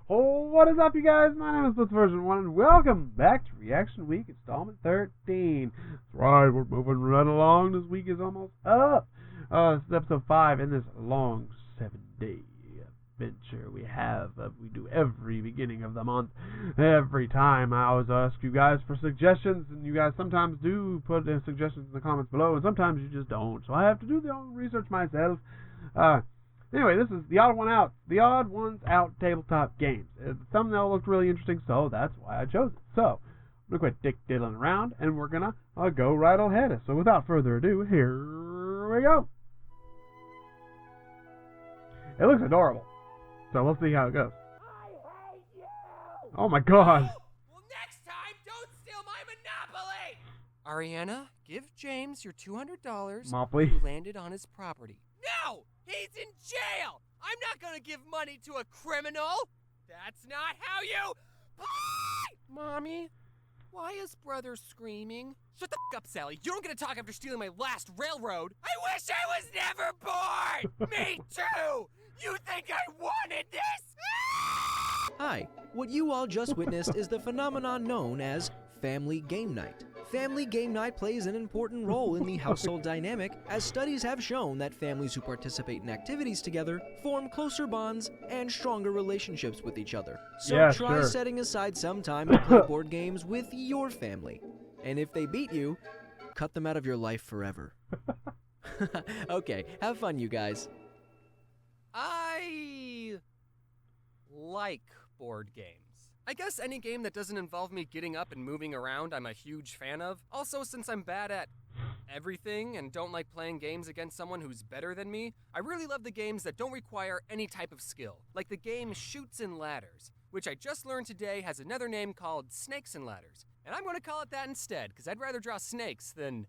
Oh, what is up, you guys? My name is TheOdd1sOut, and welcome back to Reaction Week Installment 13. That's right, we're moving right along. This week is almost up. This is episode 5 in this long 7-day adventure we have. We do every beginning of the month. Every time I always ask you guys for suggestions, and you guys sometimes do put in suggestions in the comments below, and sometimes you just don't. So I have to do the own research myself. Anyway, this is TheOdd1sOut, TheOdd1sOut Tabletop Games. The thumbnail looked really interesting, so that's why I chose it. So, I'm going to quit diddling around, and we're going to go right ahead. So, without further ado, here we go. It looks adorable, so we'll see how it goes. I hate you! Oh my god. Well, next time, don't steal my Monopoly! Ariana, give James your $200 Monopoly. you landed on his property. No! He's in jail! I'm not gonna give money to a criminal! That's not how you... Mommy, why is brother screaming? Shut the f*** up, Sally. You don't get to talk after stealing my last railroad. I wish I was never born! Me too! You think I wanted this? Hi, what you all just witnessed is the phenomenon known as Family Game Night. Family Game Night plays an important role in the household dynamic, as studies have shown that families who participate in activities together form closer bonds and stronger relationships with each other. So Yeah, try sure. setting aside some time to play board games with your family. And if they beat you, cut them out of your life forever. Okay, have fun, you guys. I like board games. I guess any game that doesn't involve me getting up and moving around I'm a huge fan of. Also, since I'm bad at everything and don't like playing games against someone who's better than me, I really love the games that don't require any type of skill, like the game Chutes and Ladders, which I just learned today has another name called Snakes and Ladders. And I'm going to call it that instead, because I'd rather draw snakes than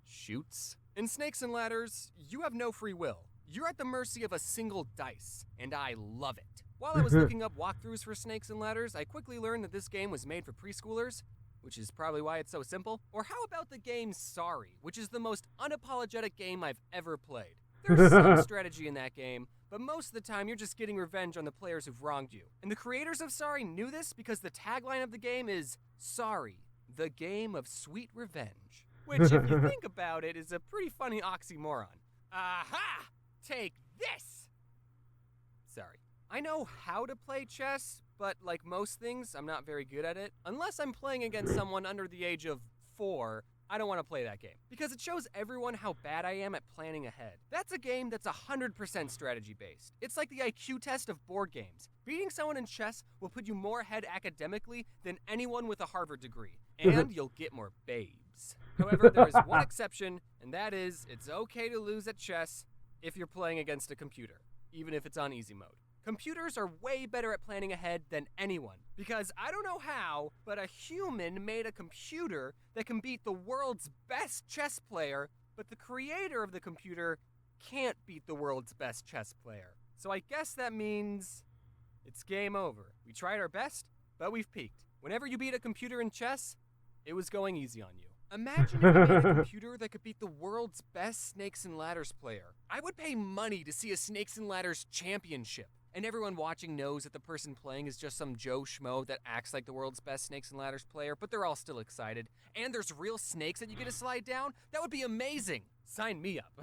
chutes. In Snakes and Ladders, you have no free will. You're at the mercy of a single dice, and I love it. While I was looking up walkthroughs for Snakes and Ladders, I quickly learned that this game was made for preschoolers, which is probably why it's so simple. Or how about the game Sorry, which is the most unapologetic game I've ever played. There's some strategy in that game, but most of the time you're just getting revenge on the players who've wronged you. And the creators of Sorry knew this because the tagline of the game is, Sorry, the game of sweet revenge. Which, if you think about it, is a pretty funny oxymoron. Aha! Take this! Sorry. I know how to play chess, but like most things, I'm not very good at it. Unless I'm playing against someone under the age of 4, I don't want to play that game. Because it shows everyone how bad I am at planning ahead. That's a game that's 100% strategy-based. It's like the IQ test of board games. Beating someone in chess will put you more ahead academically than anyone with a Harvard degree. And you'll get more babes. However, there is one exception, and that is, it's okay to lose at chess if you're playing against a computer, even if it's on easy mode. Computers are way better at planning ahead than anyone, because I don't know how, but a human made a computer that can beat the world's best chess player, but the creator of the computer can't beat the world's best chess player. So I guess that means it's game over. We tried our best, but we've peaked. Whenever you beat a computer in chess, it was going easy on you. Imagine if you made a computer that could beat the world's best Snakes and Ladders player. I would pay money to see a Snakes and Ladders championship. And everyone watching knows that the person playing is just some Joe Schmo that acts like the world's best Snakes and Ladders player, but they're all still excited. And there's real snakes that you get to slide down? That would be amazing! Sign me up.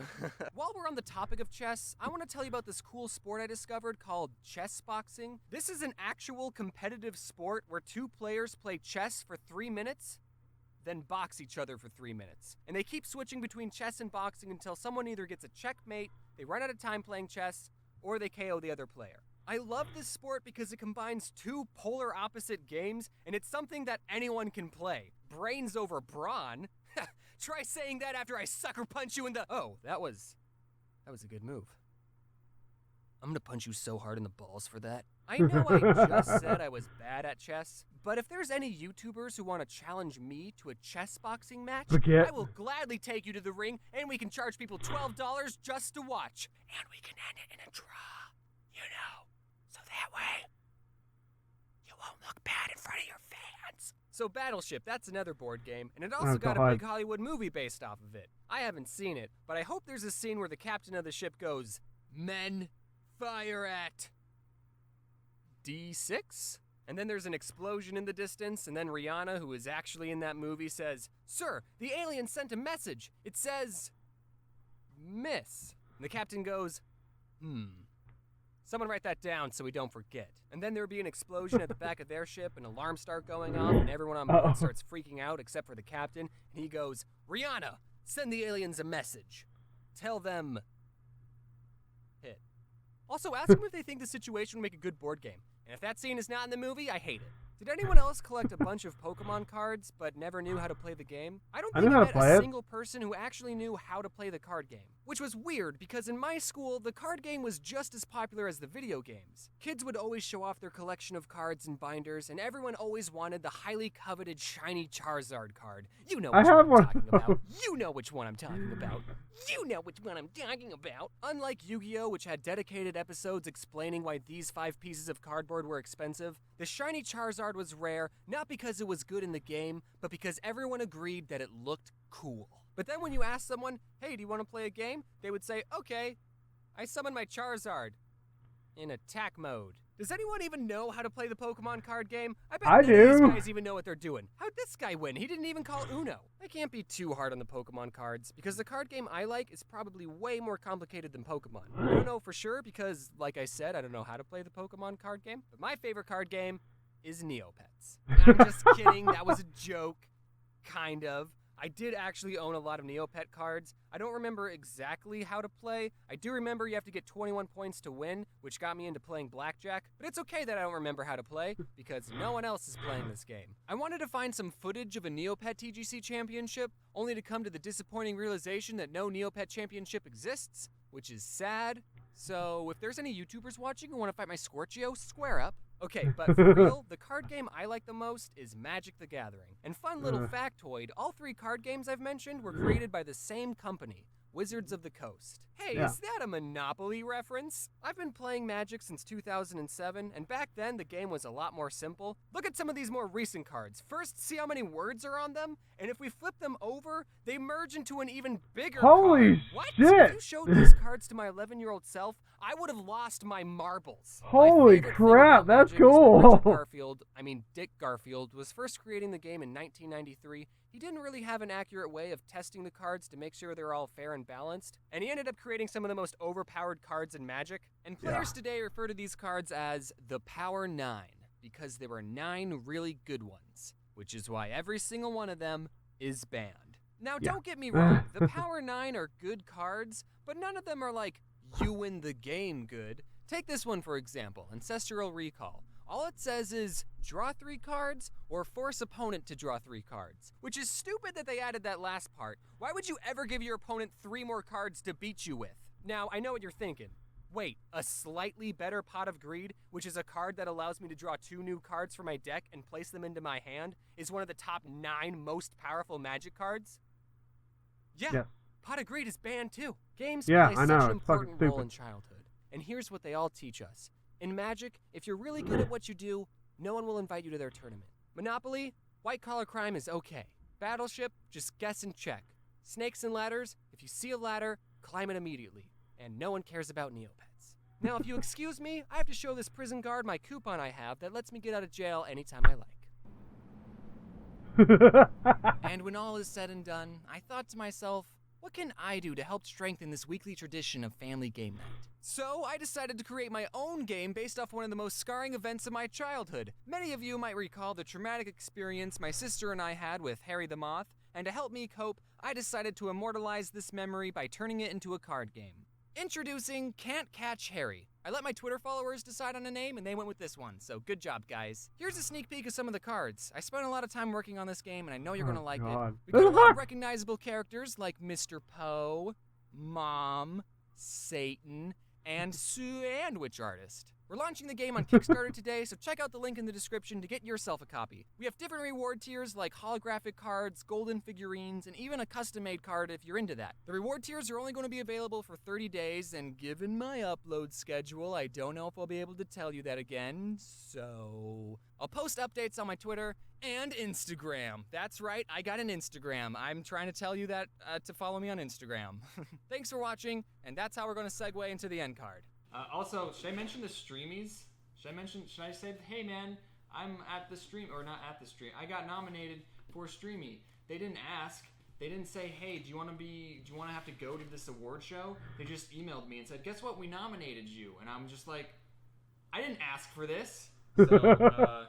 While we're on the topic of chess, I want to tell you about this cool sport I discovered called chess boxing. This is an actual competitive sport where 2 players play chess for 3 minutes, then box each other for 3 minutes. And they keep switching between chess and boxing until someone either gets a checkmate, they run out of time playing chess, or they KO the other player. I love this sport because it combines 2 polar opposite games, and it's something that anyone can play. Brains over brawn? Try saying that after I sucker punch you in the... Oh, that was a good move. I'm gonna punch you so hard in the balls for that. I know I just said I was bad at chess, but if there's any YouTubers who want to challenge me to a chess boxing match, I will gladly take you to the ring, and we can charge people $12 just to watch. And we can end it in a draw, you know, so that way you won't look bad in front of your fans. So Battleship, that's another board game, and it also got a big Hollywood movie based off of it. I haven't seen it, but I hope there's a scene where the captain of the ship goes, "Men, fire at D6? And then there's an explosion in the distance, and then Rihanna, who is actually in that movie, says, "Sir, the alien sent a message. It says, miss." And the captain goes, Someone write that down so we don't forget. And then there would be an explosion at the back of their ship, and alarms start going off, and everyone on board starts freaking out except for the captain. And he goes, "Rihanna, send the aliens a message. Tell them hit." Also, ask them if they think the situation would make a good board game. And if that scene is not in the movie, I hate it. Did anyone else collect a bunch of Pokemon cards but never knew how to play the game? I don't think I met a single person who actually knew how to play the card game. Which was weird, because in my school, the card game was just as popular as the video games. Kids would always show off their collection of cards and binders, and everyone always wanted the highly coveted shiny Charizard card. You know which one I'm talking about. You know which one I'm talking about. You know which one I'm talking about. Unlike Yu-Gi-Oh!, which had dedicated episodes explaining why these 5 pieces of cardboard were expensive, the shiny Charizard was rare, not because it was good in the game, but because everyone agreed that it looked cool. But then when you ask someone, "Hey, do you want to play a game?" they would say, "Okay, I summon my Charizard in attack mode." Does anyone even know how to play the Pokemon card game? I bet none of these guys even know what they're doing. How'd this guy win? He didn't even call Uno. I can't be too hard on the Pokemon cards, because the card game I like is probably way more complicated than Pokemon. I don't know for sure, because, like I said, I don't know how to play the Pokemon card game. But my favorite card game is Neopets. I'm just kidding. That was a joke. Kind of. I did actually own a lot of Neopet cards. I don't remember exactly how to play. I do remember you have to get 21 points to win, which got me into playing blackjack. But it's okay that I don't remember how to play, because no one else is playing this game. I wanted to find some footage of a Neopet TGC championship, only to come to the disappointing realization that no Neopet championship exists, which is sad. So if there's any YouTubers watching who want to fight my Scorchio, square up. Okay, but for real, the card game I like the most is Magic the Gathering. And fun little factoid, all 3 card games I've mentioned were created by the same company, Wizards of the Coast. Hey, is that a Monopoly reference? I've been playing Magic since 2007, and back then the game was a lot more simple. Look at some of these more recent cards. First, see how many words are on them, and if we flip them over, they merge into an even bigger card. Holy what? shit! If you showed these cards to my 11-year-old self, I would have lost my marbles. Holy crap, that's cool! Dick Garfield was first creating the game in 1993. He didn't really have an accurate way of testing the cards to make sure they're all fair and balanced, and he ended up creating some of the most overpowered cards in Magic. And players today refer to these cards as the Power 9, because there were 9 really good ones, which is why every single one of them is banned. Now, don't get me wrong, the Power 9 are good cards, but none of them are like, you win the game good. Take this one for example, Ancestral Recall. All it says is, draw 3 cards, or force opponent to draw 3 cards. Which is stupid that they added that last part. Why would you ever give your opponent 3 more cards to beat you with? Now, I know what you're thinking. Wait, a slightly better Pot of Greed, which is a card that allows me to draw 2 new cards from my deck and place them into my hand, is one of the top 9 most powerful Magic cards? Yeah. Pot of Greed is banned too. Games play such an important role in childhood. And here's what they all teach us. In Magic, if you're really good at what you do, no one will invite you to their tournament. Monopoly, white-collar crime is okay. Battleship, just guess and check. Snakes and ladders, if you see a ladder, climb it immediately. And no one cares about Neopets. Now, if you excuse me, I have to show this prison guard my coupon I have that lets me get out of jail anytime I like. And when all is said and done, I thought to myself, what can I do to help strengthen this weekly tradition of family game night? So I decided to create my own game based off one of the most scarring events of my childhood. Many of you might recall the traumatic experience my sister and I had with Harry the Moth, and to help me cope, I decided to immortalize this memory by turning it into a card game. Introducing Can't Catch Harry. I let my Twitter followers decide on a name, and they went with this one, so good job, guys. Here's a sneak peek of some of the cards. I spent a lot of time working on this game, and I know you're gonna like it. We got a lot of recognizable characters like Mr. Poe, Mom, Satan, and Sandwich Artist. We're launching the game on Kickstarter today, so check out the link in the description to get yourself a copy. We have different reward tiers like holographic cards, golden figurines, and even a custom-made card if you're into that. The reward tiers are only going to be available for 30 days, and given my upload schedule, I don't know if I'll be able to tell you that again, so I'll post updates on my Twitter and Instagram. That's right, I got an Instagram. I'm trying to tell you that to follow me on Instagram. Thanks for watching, and that's how we're going to segue into the end card. Also, should I mention the streamies? Should I say, hey man, I'm at the stream, or not at the stream, I got nominated for Streamy. They didn't ask. They didn't say, hey, do you want to have to go to this award show? They just emailed me and said, guess what, we nominated you. And I'm just like, I didn't ask for this. So,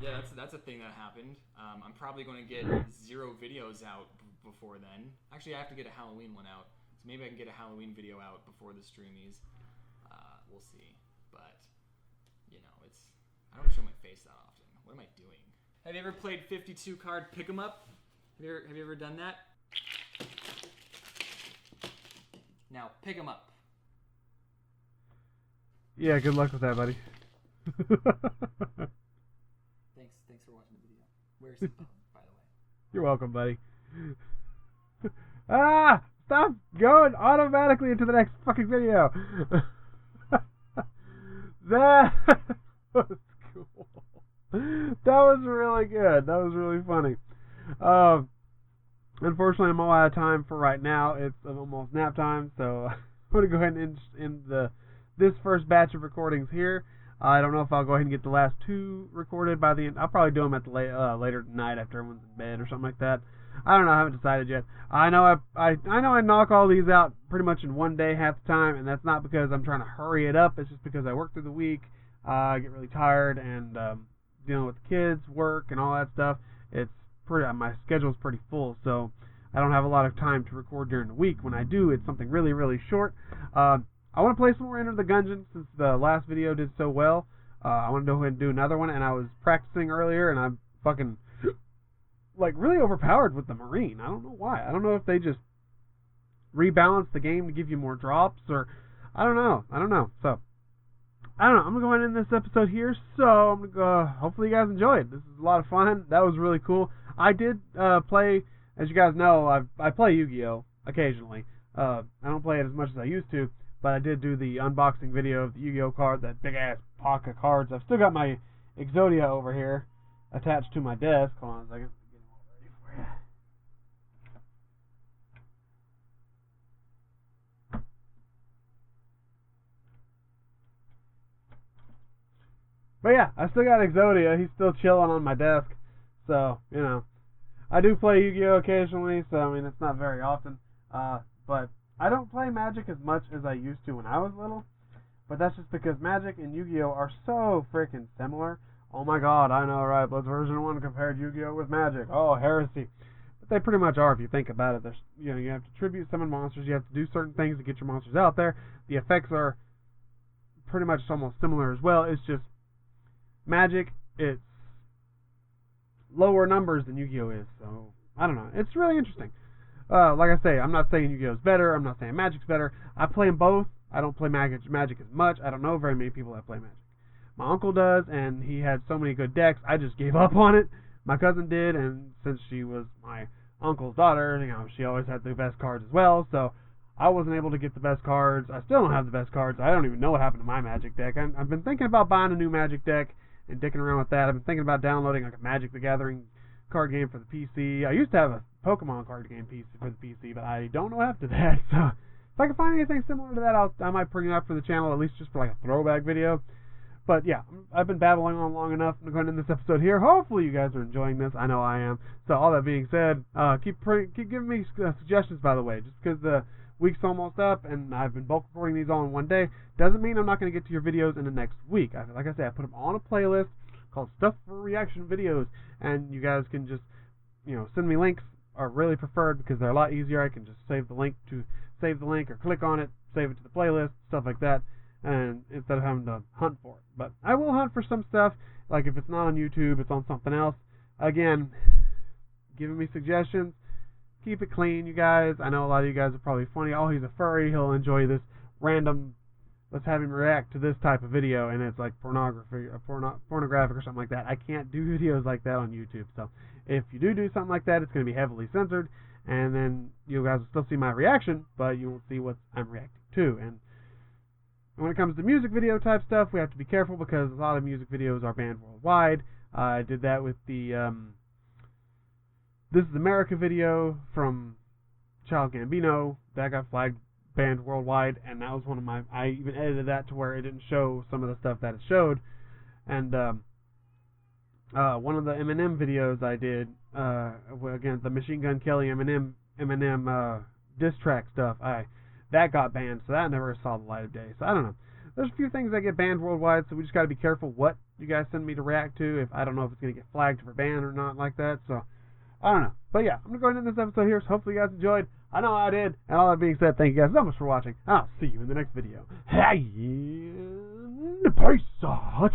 yeah, that's a thing that happened. I'm probably going to get 0 videos out before then. Actually, I have to get a Halloween one out. So maybe I can get a Halloween video out before the Streamies. We'll see. But, I don't show my face that often. What am I doing? Have you ever played 52 card pick 'em up? Have you ever done that? Now, pick 'em up. Yeah, good luck with that, buddy. Thanks for watching the video. Where's the phone, by the way? You're welcome, buddy. Stop going automatically into the next fucking video. That was cool. That was really good. That was really funny. Unfortunately, I'm all out of time for right now. It's almost nap time, so I'm going to go ahead and end this first batch of recordings here. I don't know if I'll go ahead and get the last 2 recorded by the end. I'll probably do them at the later tonight after everyone's in bed or something like that. I don't know. I haven't decided yet. I know I knock all these out pretty much in one day half the time, and that's not because I'm trying to hurry it up. It's just because I work through the week. I get really tired, and dealing with the kids, work, and all that stuff. My schedule's pretty full, so I don't have a lot of time to record during the week. When I do, it's something really, really short. I want to play some more Enter the Gungeon since the last video did so well. I want to go ahead and do another one, and I was practicing earlier, and I'm fucking really overpowered with the Marine. I don't know why. I don't know if they just rebalance the game to give you more drops, or I don't know. So I don't know. I'm going to go ahead and end this episode here, so I'm going to go. Hopefully you guys enjoyed. This is a lot of fun. That was really cool. I did play, as you guys know, I play Yu-Gi-Oh! Occasionally. I don't play it as much as I used to, but I did do the unboxing video of the Yu-Gi-Oh! Card, that big-ass pack of cards. I've still got my Exodia over here attached to my desk. Hold on a second. Get them all ready for you. But yeah, I still got Exodia. He's still chilling on my desk. So, I do play Yu-Gi-Oh! Occasionally, so, it's not very often. But I don't play Magic as much as I used to when I was little. But that's just because Magic and Yu-Gi-Oh! Are so freaking similar. Oh my god, I know, right? Bloods version 1 compared Yu-Gi-Oh! With Magic. Oh, heresy. But they pretty much are if you think about it. There's, you have to tribute summon monsters. You have to do certain things to get your monsters out there. The effects are pretty much almost similar as well. It's just Magic, it's lower numbers than Yu-Gi-Oh! Is. So, I don't know. It's really interesting. Like I say, I'm not saying Yu-Gi-Oh! Is better. I'm not saying Magic's better. I play them both. I don't play Magic as much. I don't know very many people that play Magic. My uncle does, and he had so many good decks, I just gave up on it. My cousin did, and since she was my uncle's daughter, she always had the best cards as well, so I wasn't able to get the best cards. I still don't have the best cards. I don't even know what happened to my Magic deck. I've been thinking about buying a new Magic deck and dicking around with that. I've been thinking about downloading a Magic the Gathering card game for the PC. I used to have a Pokemon card game PC for the PC, but I don't know after that. So if I can find anything similar to that, I might bring it up for the channel, at least just for a throwback video. But yeah, I've been babbling on long enough. I'm going to end this episode here. Hopefully you guys are enjoying this. I know I am. So all that being said, keep giving me suggestions, by the way. Just because the week's almost up and I've been bulk recording these all in one day, doesn't mean I'm not going to get to your videos in the next week. Like I said, I put them on a playlist called Stuff for Reaction Videos, and you guys can just, send me links. Are really preferred because they're a lot easier. I can just save the link or click on it, save it to the playlist, stuff like that, and instead of having to hunt for it. But I will hunt for some stuff, like if it's not on YouTube, it's on something else. Again, giving me suggestions. Keep it clean, you guys. I know a lot of you guys are probably funny. Oh, he's a furry. He'll enjoy this random, let's have him react to this type of video, and it's like pornography or pornographic or something like that. I can't do videos like that on YouTube. So if you do something like that, it's going to be heavily censored, and then you guys will still see my reaction, but you won't see what I'm reacting to. And when it comes to music video type stuff, we have to be careful because a lot of music videos are banned worldwide. I did that with the This is America video from Child Gambino. That got flagged, banned worldwide, and that was one of my... I even edited that to where it didn't show some of the stuff that it showed. And one of the Eminem videos I did, again, the Machine Gun Kelly Eminem diss track stuff, that got banned, so that never saw the light of day. So I don't know. There's a few things that get banned worldwide, so we just got to be careful what you guys send me to react to. If I don't know if it's going to get flagged for ban or not like that, so I don't know. But yeah, I'm going to go ahead and end this episode here, so hopefully you guys enjoyed. I know I did. And all that being said, thank you guys so much for watching. I'll see you in the next video. Hey, peace. Ciao.